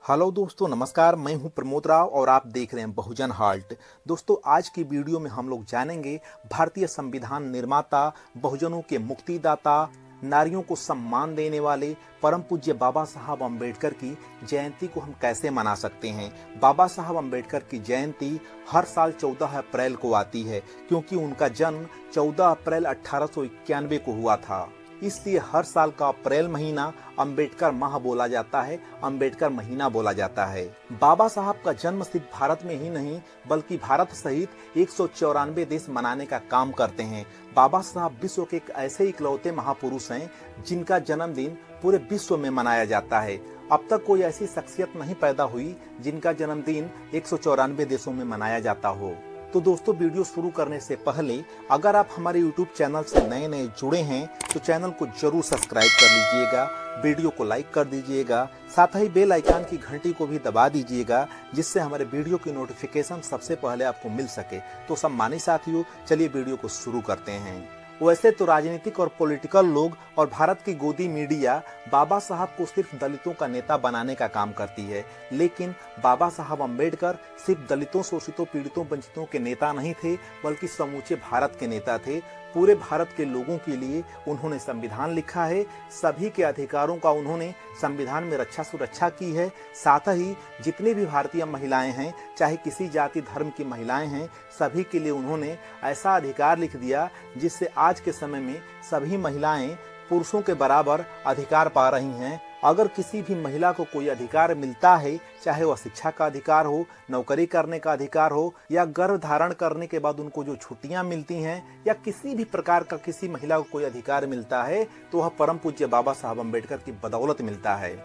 Hello दोस्तों, नमस्कार। मैं हूं प्रमोद राव और आप देख रहे हैं बहुजन हाल्ट। दोस्तों, आज की वीडियो में हम लोग जानेंगे भारतीय संविधान निर्माता, बहुजनों के मुक्तिदाता, नारियों को सम्मान देने वाले परम पूज्य बाबा साहब अम्बेडकर की जयंती को हम कैसे मना सकते हैं। बाबा साहब अम्बेडकर की जयंती हर साल 14 अप्रैल को आती है, क्योंकि उनका जन्म 14 अप्रैल 1891 को हुआ था। इसलिए हर साल का अप्रैल महीना अम्बेडकर माह बोला जाता है, अम्बेडकर महीना बोला जाता है। बाबा साहब का जन्म सिर्फ भारत में ही नहीं बल्कि भारत सहित 194 देश मनाने का काम करते हैं। बाबा साहब विश्व के एक ऐसे इकलौते महापुरुष हैं जिनका जन्मदिन पूरे विश्व में मनाया जाता है। अब तक कोई ऐसी शख्सियत नहीं पैदा हुई जिनका जन्मदिन 194 देशों में मनाया जाता हो। तो दोस्तों, वीडियो शुरू करने से पहले अगर आप हमारे YouTube चैनल से नए जुड़े हैं तो चैनल को जरूर सब्सक्राइब कर लीजिएगा, वीडियो को लाइक कर दीजिएगा, साथ ही बेल आइकन की घंटी को भी दबा दीजिएगा, जिससे हमारे वीडियो की नोटिफिकेशन सबसे पहले आपको मिल सके। तो सम्मानित साथियों, चलिए वीडियो को शुरू करते हैं। वैसे तो राजनीतिक और पॉलिटिकल लोग और भारत की गोदी मीडिया बाबा साहब को सिर्फ दलितों का नेता बनाने का काम करती है, लेकिन बाबा साहब अम्बेडकर सिर्फ दलितों, शोषितों, पीड़ितों, वंचितों के नेता नहीं थे बल्कि समूचे भारत के नेता थे। पूरे भारत के लोगों के लिए उन्होंने संविधान लिखा है, सभी के अधिकारों का उन्होंने संविधान में रक्षा सुरक्षा की है। साथ ही जितनी भी भारतीय महिलाएं हैं, चाहे किसी जाति धर्म की महिलाएं हैं, सभी के लिए उन्होंने ऐसा अधिकार लिख दिया जिससे आज के समय में सभी महिलाएं पुरुषों के बराबर अधिकार पा रही हैं। अगर किसी भी महिला को कोई अधिकार मिलता है, चाहे वह शिक्षा का अधिकार हो, नौकरी करने का अधिकार हो, या गर्भ धारण करने के बाद उनको जो छुट्टियां मिलती हैं, या किसी भी प्रकार का किसी महिला को कोई अधिकार मिलता है, तो वह परम पूज्य बाबा साहब अम्बेडकर की बदौलत मिलता है।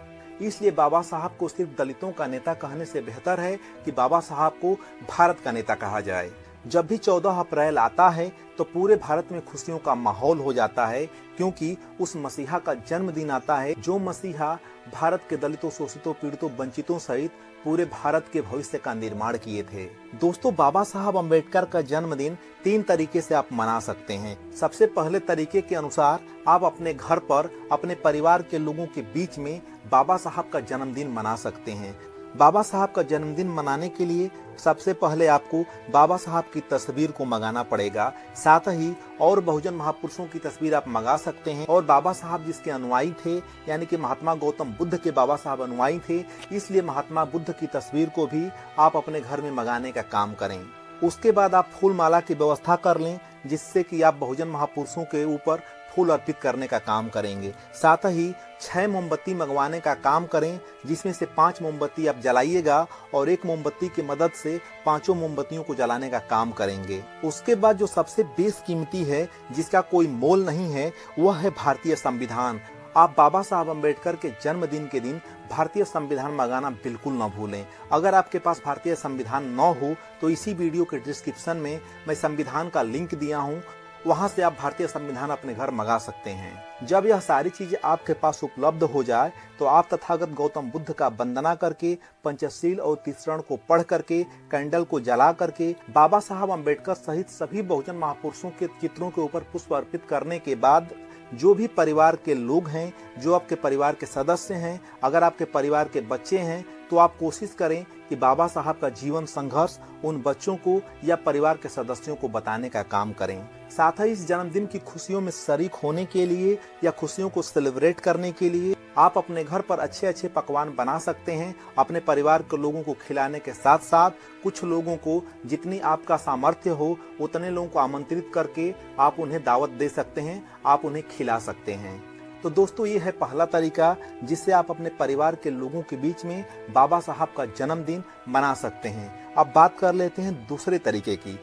इसलिए बाबा साहब को सिर्फ दलितों का नेता कहने से बेहतर है कि बाबा साहब को भारत का नेता कहा जाए। जब भी 14 अप्रैल आता है तो पूरे भारत में खुशियों का माहौल हो जाता है, क्योंकि उस मसीहा का जन्मदिन आता है जो मसीहा भारत के दलितों, शोषितों, पीड़ितों, वंचितों सहित पूरे भारत के भविष्य का निर्माण किए थे। दोस्तों, बाबा साहब अम्बेडकर का जन्मदिन 3 तरीके से आप मना सकते हैं। सबसे पहले तरीके के अनुसार आप अपने घर पर अपने परिवार के लोगों के बीच में बाबा साहब का जन्मदिन मना सकते हैं। बाबा साहब का जन्मदिन मनाने के लिए सबसे पहले आपको बाबा साहब की तस्वीर को मंगाना पड़ेगा। साथ ही और बहुजन महापुरुषों की तस्वीर आप मंगा सकते हैं। और बाबा साहब जिसके अनुयायी थे, यानी कि महात्मा गौतम बुद्ध के बाबा साहब अनुयायी थे, इसलिए महात्मा बुद्ध की तस्वीर को भी आप अपने घर में मंगाने का काम करें। उसके बाद आप फूल माला की व्यवस्था कर लें, जिससे कि आप बहुजन महापुरुषों के ऊपर फूल अर्पित करने का काम करेंगे। साथ ही 6 मोमबत्ती मंगवाने का काम करें, जिसमें से 5 मोमबत्ती आप जलाइएगा और 1 मोमबत्ती की मदद से 5 मोमबत्तियों को जलाने का काम करेंगे। उसके बाद जो सबसे बेशकीमती है, जिसका कोई मोल नहीं है, वह है भारतीय संविधान। आप बाबा साहब अम्बेडकर के जन्मदिन के दिन भारतीय संविधान मंगाना बिल्कुल न भूलें। अगर आपके पास भारतीय संविधान न हो तो इसी वीडियो के डिस्क्रिप्शन में मैं संविधान का लिंक दिया हूँ, वहां से आप भारतीय संविधान अपने घर मंगा सकते हैं। जब यह सारी चीजें आपके पास उपलब्ध हो जाए तो आप तथागत गौतम बुद्ध का वंदना करके, पंचशील और तीसरण को पढ़ करके, कैंडल को जला करके, बाबा साहब अम्बेडकर सहित सभी बहुजन महापुरुषों के चित्रों के ऊपर पुष्प अर्पित करने के बाद जो भी परिवार के लोग हैं, जो आपके परिवार के सदस्य हैं, अगर आपके परिवार के बच्चे हैं, तो आप कोशिश करें कि बाबा साहब का जीवन संघर्ष उन बच्चों को या परिवार के सदस्यों को बताने का काम करें। साथ ही इस जन्मदिन की खुशियों में शरीक होने के लिए या खुशियों को सेलिब्रेट करने के लिए आप अपने घर पर अच्छे अच्छे पकवान बना सकते हैं। अपने परिवार के लोगों को खिलाने के साथ साथ कुछ लोगों को, जितनी आपका सामर्थ्य हो उतने लोगों को आमंत्रित करके आप उन्हें दावत दे सकते हैं, आप उन्हें खिला सकते हैं। तो दोस्तों, ये है पहला तरीका जिससे आप अपने परिवार के लोगों के बीच में बाबा साहब का जन्मदिन मना सकते हैं। अब बात कर लेते हैं दूसरे तरीके की।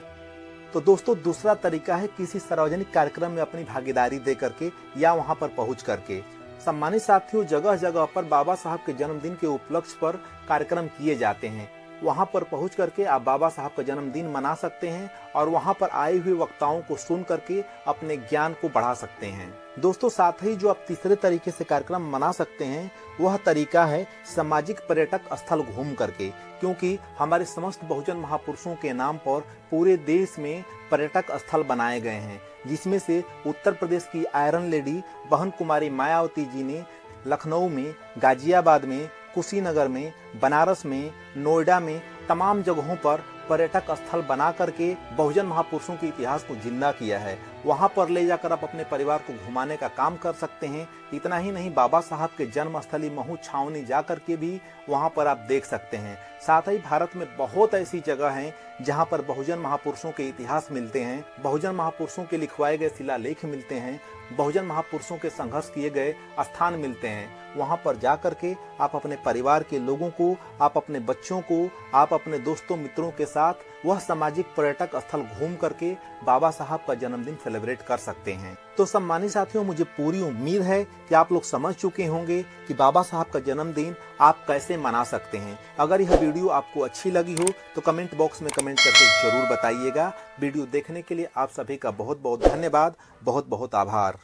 तो दोस्तों, दूसरा तरीका है किसी सार्वजनिक कार्यक्रम में अपनी भागीदारी दे करके या वहां पर पहुंच करके। सम्मानित साथियों, जगह जगह पर बाबा साहब के जन्मदिन के उपलक्ष्य पर कार्यक्रम किए जाते हैं। वहां पर पहुंच करके आप बाबा साहब का जन्मदिन मना सकते हैं और वहां पर आए हुए वक्ताओं को सुन करके अपने ज्ञान को बढ़ा सकते हैं। दोस्तों, साथ ही जो आप तीसरे तरीके से कार्यक्रम मना सकते हैं वह तरीका है सामाजिक पर्यटक स्थल घूम करके, क्योंकि हमारे समस्त बहुजन महापुरुषों के नाम पर पूरे देश में पर्यटक स्थल बनाए गए हैं, जिसमें से उत्तर प्रदेश की आयरन लेडी बहन कुमारी मायावती जी ने लखनऊ में, गाजियाबाद में, कुशीनगर में, बनारस में, नोएडा में, तमाम जगहों पर पर्यटक स्थल बना करके बहुजन महापुरुषों के इतिहास को जिंदा किया है। वहां पर ले जाकर आप अपने परिवार को घुमाने का काम कर सकते हैं। इतना ही नहीं, बाबा साहब के जन्म स्थली महू छावनी जा करके भी वहां पर आप देख सकते हैं। साथ ही भारत में बहुत ऐसी जगह हैं जहां पर बहुजन महापुरुषों के इतिहास मिलते हैं, बहुजन महापुरुषों के लिखवाए गए शिलालेख मिलते हैं, बहुजन महापुरुषों के संघर्ष किए गए स्थान मिलते हैं। वहां पर जा करके आप अपने परिवार के लोगों को, आप अपने बच्चों को, आप अपने दोस्तों मित्रों के साथ वह सामाजिक पर्यटक स्थल घूम करके बाबा साहब का जन्मदिन सेलिब्रेट कर सकते हैं। तो सम्मानित साथियों, मुझे पूरी उम्मीद है कि आप लोग समझ चुके होंगे कि बाबा साहब का जन्मदिन आप कैसे मना सकते हैं। अगर यह वीडियो आपको अच्छी लगी हो तो कमेंट बॉक्स में कमेंट करके जरूर बताइएगा। वीडियो देखने के लिए आप सभी का बहुत बहुत धन्यवाद, बहुत बहुत आभार।